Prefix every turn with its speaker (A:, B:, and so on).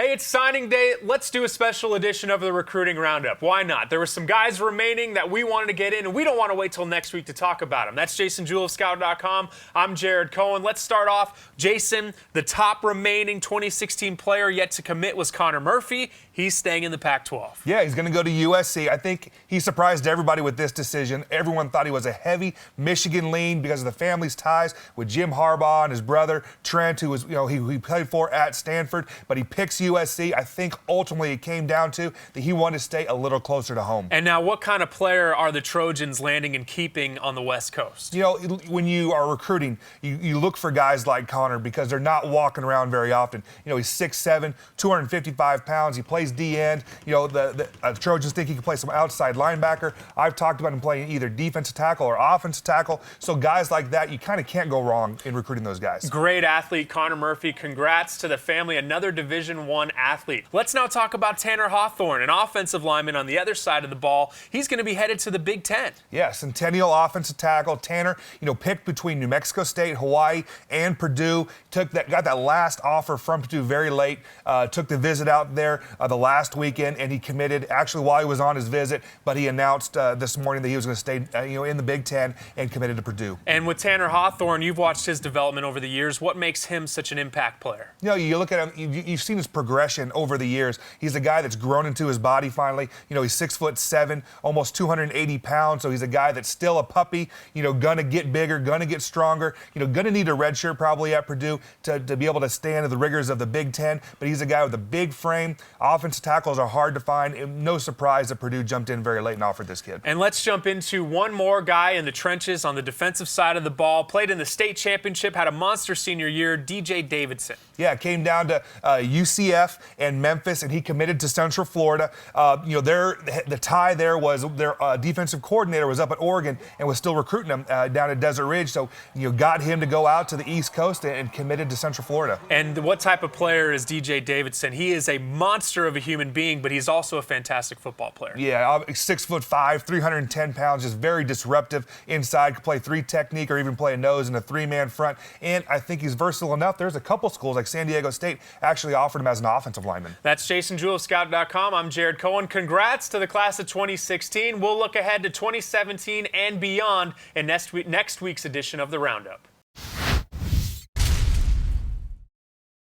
A: Hey, it's signing day. Let's do a special edition of the Recruiting Roundup. Why not? There were some guys remaining that we wanted to get in, and we don't want to wait till next week to talk about them. That's Jason Jewell of Scout.com. I'm Jared Cohen. Let's start off. Jason, the top remaining 2016 player yet to commit was Connor Murphy. He's staying in the Pac-12.
B: Yeah, he's going to go to USC. I think he surprised everybody with this decision. Everyone thought he was a heavy Michigan lean because of the family's ties with Jim Harbaugh and his brother Trent, who was, he played for at Stanford, but he picks USC. I think ultimately it came down to that he wanted to stay a little closer to home.
A: And now, what kind of player are the Trojans landing and keeping on the West Coast?
B: When you are recruiting, you look for guys like Connor because they're not walking around very often. He's 6'7", 255 pounds. He plays D-end. The Trojans think he can play some outside linebacker. I've talked about him playing either defensive tackle or offensive tackle. So guys like that, you kind of can't go wrong in recruiting those guys.
A: Great athlete, Connor Murphy. Congrats to the family. Another Division I athlete. Let's now talk about Tanner Hawthorne, an offensive lineman on the other side of the ball. He's going to be headed to the Big Ten.
B: Yeah, Centennial offensive tackle. Tanner, picked between New Mexico State, Hawaii, and Purdue. Got that last offer from Purdue very late. Took the visit out there the last weekend, and he committed actually while he was on his visit. But he announced this morning that he was going to stay, in the Big Ten and committed to Purdue.
A: And with Tanner Hawthorne, you've watched his development over the years. What makes him such an impact player?
B: You look at him. You've seen his progression over the years. He's a guy that's grown into his body finally. He's 6'7", almost 280 pounds. So he's a guy that's still a puppy. Gonna get bigger, gonna get stronger. Gonna need a red shirt probably at Purdue to be able to stand in the rigors of the Big Ten. But he's a guy with a big frame. Offensive tackles are hard to find. No surprise that Purdue jumped in very late and offered this kid.
A: And let's jump into one more guy in the trenches on the defensive side of the ball. Played in the state championship, had a monster senior year. DJ Davidson.
B: Yeah, it came down to UCF and Memphis, and he committed to Central Florida. The tie there was their defensive coordinator was up at Oregon and was still recruiting him down at Desert Ridge. So, got him to go out to the East Coast and committed to Central Florida.
A: And what type of player is DJ Davidson? He is a monster of a human being, but he's also a fantastic football player.
B: Yeah, 6'5", 310 pounds, just very disruptive inside. Could play three technique or even play a nose in a three-man front. And I think he's versatile enough. There's a couple schools like San Diego State actually offered him as an offensive lineman.
A: That's Jason Jewell of Scout.com. I'm Jared Cohen. Congrats to the class of 2016. We'll look ahead to 2017 and beyond in next week's edition of the Roundup.